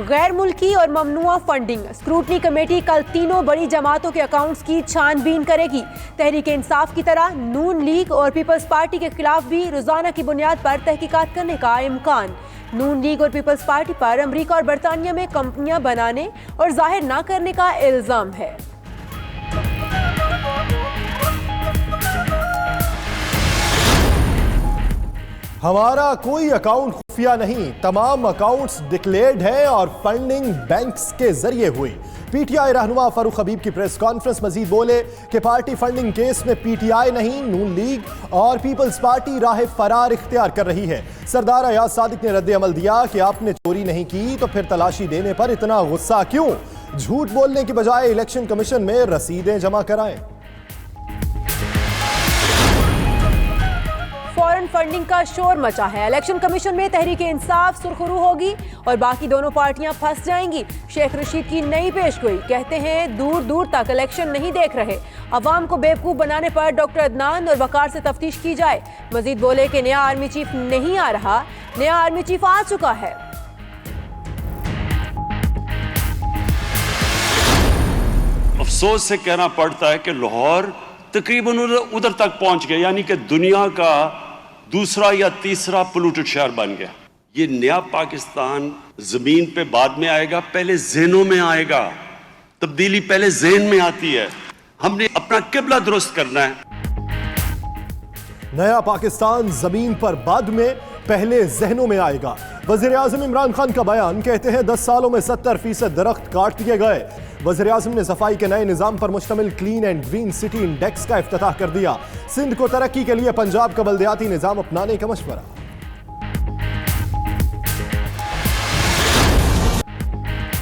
गैर मुल्की और ममनुआ फंडिंग। स्क्रूटनी कमेटी कल तीनों बड़ी जमातों के अकाउंट्स की छानबीन करेगी। तहरीक इंसाफ की तरह नून लीग और पीपल्स पार्टी के खिलाफ भी रोजाना की बुनियाद पर तहकीकात करने का इम्कान। नून लीग और पीपल्स पार्टी पर अमरीका और बरतानिया में कंपनियां बनाने और जाहिर न करने का इल्जाम है। हमारा कोई अकाउंट खुफिया नहीं, तमाम अकाउंट्स डिक्लेयर्ड है और फंडिंग बैंक्स के जरिए हुई। पीटीआई रहनुमा फारूक हबीब की प्रेस कॉन्फ्रेंस। मजीद बोले कि पार्टी फंडिंग केस में पीटीआई नहीं, नून लीग और पीपल्स पार्टी राह फरार इख्तियार कर रही है। सरदार अयाज सादिक ने रद्द अमल दिया कि आपने चोरी नहीं की तो फिर तलाशी देने पर इतना गुस्सा क्यों? झूठ बोलने की बजाय इलेक्शन कमीशन में रसीदें जमा कराएं। फॉरेन फंडिंग का शोर मचा है। इलेक्शन कमीशन में तहरीक इंसाफ सुरखरू होगी और बाकी दोनों पार्टियां फंस जाएंगी। शेख रशीद की नई पेशगोई, कहते हैं दूर दूर तक इलेक्शन नहीं देख रहे, अवाम को बेवकूफ बनाने पर डॉक्टर अदनान और वकार से तफ्तीश की जाए। मजीद बोले कि नया आर्मी चीफ नहीं आ रहा, नया आर्मी चीफ आ चुका है। अफसोस से कहना पड़ता है कि लाहौर तकरीबन उधर तक पहुंच गया, यानी कि दुनिया का दूसरा या तीसरा पोल्यूटेड शहर बन गया। ये नया पाकिस्तान जमीन पे बाद में आएगा, पहले ज़हनों में आएगा। तब्दीली पहले ज़हन में आती है। हमने अपना किबला दुरुस्त करना है। नया पाकिस्तान जमीन पर बाद में, पहले जहनों में आएगा। वजीर आजम इमरान खान का बयान, कहते हैं 10 सालों में 70% दरख्त काट दिए गए। वजीर आजम ने सफाई के नए निजाम पर मुश्तमिल clean and green city index का इफ्तिताह कर दिया। सिंध को तरक्की के लिए पंजाब का बल्दियाती निजाम अपनाने का मशवरा।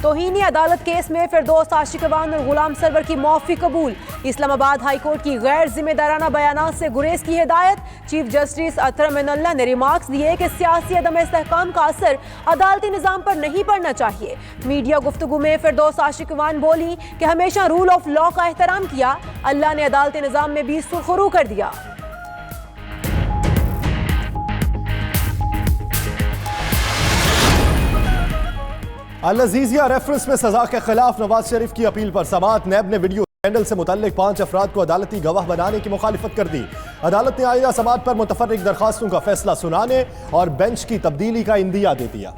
तौहीनी अदालत केस में फिरदौस आशिकवान और गुलाम सरवर की मौफी कबूल। इस्लामाबाद हाई कोर्ट की गैर जिम्मेदाराना बयानात से गुरेज की हिदायत। चीफ जस्टिस अतरम मिनल्ला ने रिमार्क्स दिए कि सियासी अदम इस्तेहकाम का असर अदालती निजाम पर नहीं पड़ना चाहिए। मीडिया गुफ्तगू में फिरदौस आशिकवान बोली कि हमेशा रूल ऑफ लॉ का एहतराम किया, अल्लाह ने अदालती निजाम में भी सुरखरू कर दिया। अल अजीजिया रेफरेंस में सजा के खिलाफ नवाज शरीफ की अपील पर समाअत। नैब ने वीडियो स्कैंडल से मुतल्लिक 5 अफराद को अदालती गवाह बनाने की मुखालिफत कर दी। अदालत ने आइंदा समाअत पर मुतफर्रिक दरखास्तों का फैसला सुनाने और बेंच की तब्दीली का इंदिया दे दिया।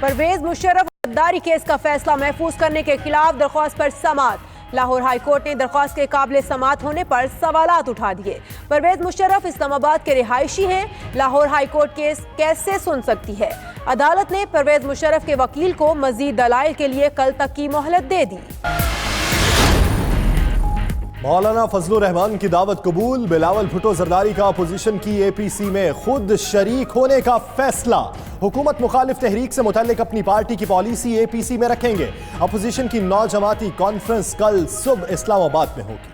परवेज मुशर्रफ गद्दारी केस का फैसला महफूज करने के खिलाफ दरख्वास्त पर समाअत। लाहौर हाई कोर्ट ने दरख्वास्त के काबिल समाअत होने पर सवालात उठा दिए। परवेज मुशर्रफ इस्लामाबाद के रिहायशी हैं, लाहौर हाई कोर्ट केस कैसे सुन सकती है? अदालत ने परवेज मुशर्रफ के वकील को मजीद दलाइल के लिए कल तक की मोहलत दे दी। मौलाना फजलुर रहमान की दावत कबूल। बिलावल भुट्टो जरदारी का अपोजिशन की एपीसी में खुद शरीक होने का फैसला। हुकूमत मुखालिफ तहरीक से मुतल्लिक अपनी पार्टी की पॉलिसी एपीसी में रखेंगे। अपोजिशन की 9 जमाती कॉन्फ्रेंस कल सुबह इस्लामाबाद में होगी।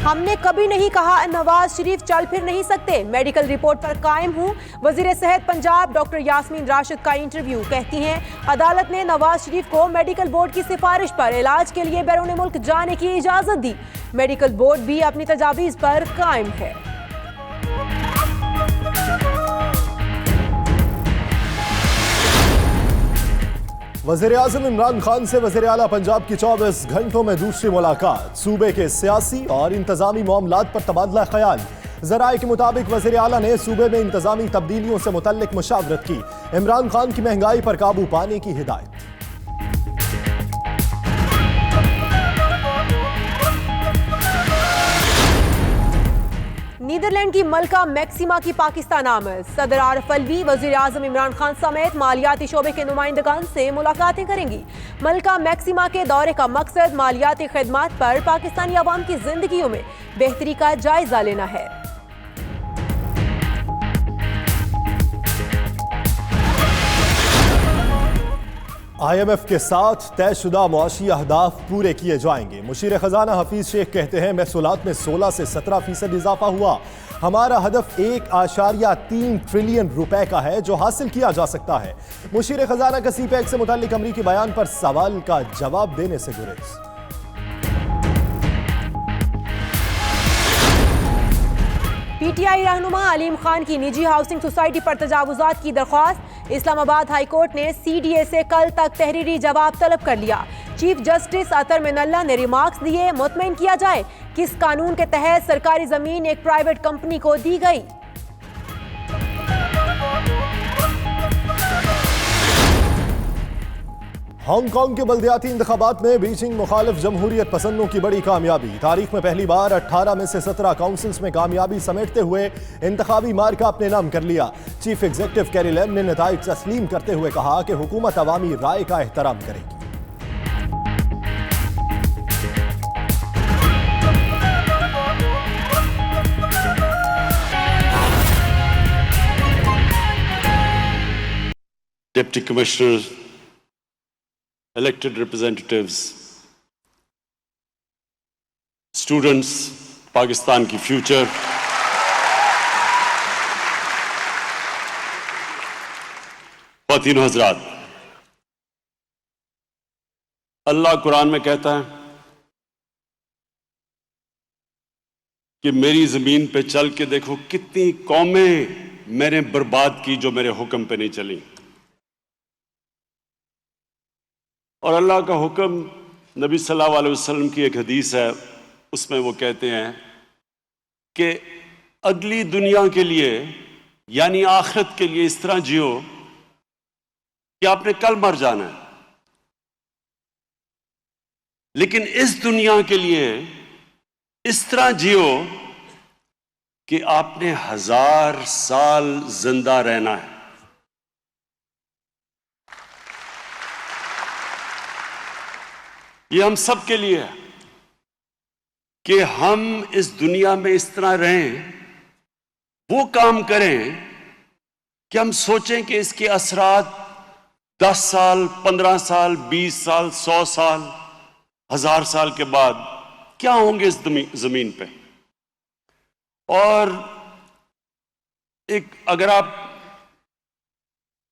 हमने कभी नहीं कहा नवाज शरीफ चल फिर नहीं सकते, मेडिकल रिपोर्ट पर कायम हूं। वजीर सेहत पंजाब डॉक्टर यास्मीन राशिद का इंटरव्यू, कहती हैं अदालत ने नवाज शरीफ को मेडिकल बोर्ड की सिफारिश पर इलाज के लिए बैरून मुल्क जाने की इजाजत दी। मेडिकल बोर्ड भी अपनी तजावीज पर कायम है। वज़ीर आज़म इमरान खान से वज़ीर आला पंजाब की 24 घंटों में दूसरी मुलाकात। सूबे के सियासी और इंतजामी मामलात पर तबादला ख्याल। ज़राए के मुताबिक वज़ीर आला ने सूबे में इंतजामी तब्दीलियों से मुतल्लिक मुशावरत की। इमरान खान की महंगाई पर काबू पाने की हिदायत। नीदरलैंड की मलका मैक्सिमा की पाकिस्तान आमद। सदर आरिफ अलवी वजीर आजम इमरान खान समेत मालियाती शोबे के नुमाइंदगान से मुलाकातें करेंगी। मलका मैक्सिमा के दौरे का मकसद मालियाती खिदमात पर पाकिस्तानी अवाम की जिंदगियों में बेहतरी का जायजा लेना है। IMF के साथ तयशुदा मुआशी अहदाफ पूरे किए जाएंगे। मुशीर खजाना हफीज शेख कहते हैं महसूलात में 16 से 17% इजाफा हुआ। हमारा हदफ 1.3 ट्रिलियन रुपए का है जो हासिल किया जा सकता है। मुशीर खजाना का CPEC से मुताल्लिक अमरीकी बयान पर सवाल का जवाब देने से गुरेज। पीटीआई रहनुमा अलीम खान की निजी हाउसिंग सोसाइटी पर तजावुजात की दरख्वास्त। इस्लामाबाद हाई कोर्ट ने सीडीए से कल तक तहरीरी जवाब तलब कर लिया। चीफ जस्टिस अतर मिनल्ला ने रिमार्क्स दिए, मुतमईन किया जाए किस कानून के तहत सरकारी जमीन एक प्राइवेट कंपनी को दी गई। हांगकांग के बल्दियाती इंतखाबात में बीजिंग मुखालिफ जमहूरियत पसंदों की बड़ी कामयाबी। तारीख में पहली बार 18 में से 17 काउंसिल्स में कामयाबी समेटते हुए इंतखाबी मार्का अपने नाम कर लिया। चीफ एग्जीक्यूटिव कैरी लैम ने नताइज तस्लीम करते हुए कहा कि हुकूमत अवामी राय का एहतराम करेगी। Deputy commissioner, elected representatives, students, Pakistan की फ्यूचर, ख्वातीन हजरात, अल्लाह कुरान में कहता है कि मेरी जमीन पे चल के देखो कितनी कौमें मैंने बर्बाद की जो मेरे हुक्म पे नहीं चली। और अल्लाह का हुक्म नबी सल्लल्लाहु अलैहि वसल्लम की एक हदीस है, उसमें वो कहते हैं कि अगली दुनिया के लिए यानी आखिरत के लिए इस तरह जियो कि आपने कल मर जाना है, लेकिन इस दुनिया के लिए इस तरह जियो कि आपने 1000 साल जिंदा रहना है। ये हम सब के लिए है कि हम इस दुनिया में इस तरह रहें, वो काम करें कि हम सोचें कि इसके असरात 10 साल, 15 साल, 20 साल, 100 साल, 1000 साल के बाद क्या होंगे इस जमीन पे। और एक अगर आप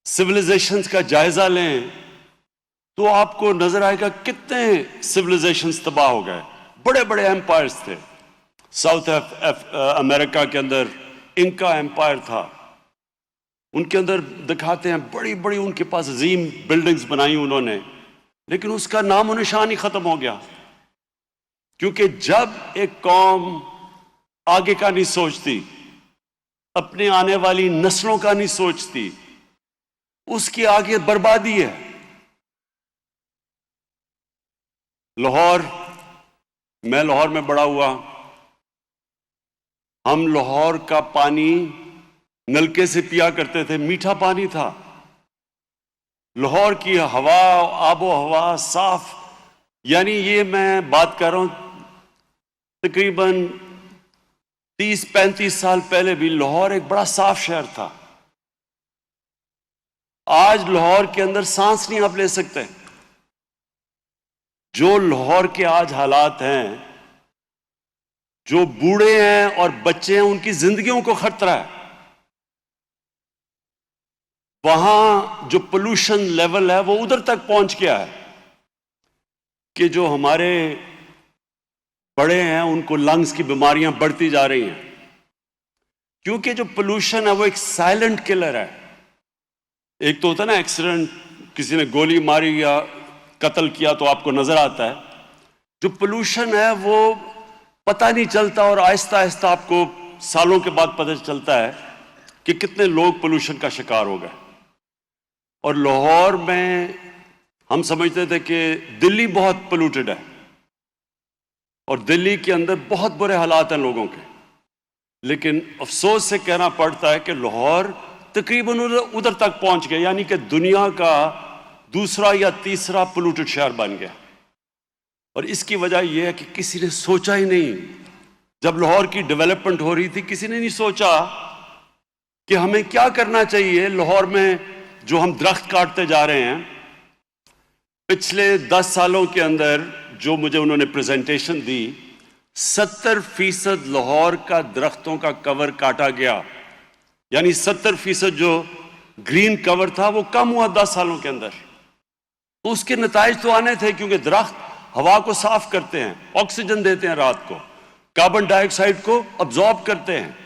सिविलाइजेशंस का जायजा लें तो आपको नजर आएगा कितने सिविलाइजेशंस तबाह हो गए। बड़े बड़े एम्पायर्स थे। साउथ अमेरिका के अंदर इंका एम्पायर था, उनके अंदर दिखाते हैं बड़ी बड़ी उनके पास अजीम बिल्डिंग्स बनाई उन्होंने, लेकिन उसका नामो निशान ही खत्म हो गया। क्योंकि जब एक कौम आगे का नहीं सोचती, अपने आने वाली नस्लों का नहीं सोचती, उसकी आगे बर्बादी है। लाहौर, मैं लाहौर में बड़ा हुआ, हम लाहौर का पानी नलके से पिया करते थे, मीठा पानी था। लाहौर की हवा, आबो हवा साफ, यानी ये मैं बात कर रहा हूं तकरीबन 30-35 साल पहले भी लाहौर एक बड़ा साफ शहर था। आज लाहौर के अंदर सांस नहीं आप ले सकते। जो लाहौर के आज हालात हैं, जो बूढ़े हैं और बच्चे हैं, उनकी जिंदगियों को खतरा है। वहां जो पोल्यूशन लेवल है वो उधर तक पहुंच गया है कि जो हमारे बड़े हैं उनको लंग्स की बीमारियां बढ़ती जा रही हैं, क्योंकि जो पोल्यूशन है वो एक साइलेंट किलर है। एक तो होता है ना एक्सीडेंट, किसी ने गोली मारी या कत्ल किया तो आपको नजर आता है। जो पोल्यूशन है वो पता नहीं चलता और आहिस्ता आहिस्ता आपको सालों के बाद पता चलता है कि कितने लोग पोल्यूशन का शिकार हो गए। और लाहौर में हम समझते थे कि दिल्ली बहुत पोल्यूटेड है और दिल्ली के अंदर बहुत बुरे हालात हैं लोगों के, लेकिन अफसोस से कहना पड़ता है कि लाहौर तकरीबन उधर तक पहुंच गया, यानी कि दुनिया का दूसरा या तीसरा पोल्यूटेड शहर बन गया। और इसकी वजह यह है कि किसी ने सोचा ही नहीं। जब लाहौर की डेवलपमेंट हो रही थी, किसी ने नहीं सोचा कि हमें क्या करना चाहिए। लाहौर में जो हम दरख्त काटते जा रहे हैं, पिछले 10 सालों के अंदर जो मुझे उन्होंने प्रेजेंटेशन दी, 70% लाहौर का दरख्तों का कवर काटा गया, यानी 70% जो ग्रीन कवर था वो कम हुआ 10 सालों के अंदर। तो उसके नताइज तो आने थे, क्योंकि दरख्त हवा को साफ करते हैं, ऑक्सीजन देते हैं, रात को कार्बन डाइऑक्साइड को अब्जॉर्ब करते हैं।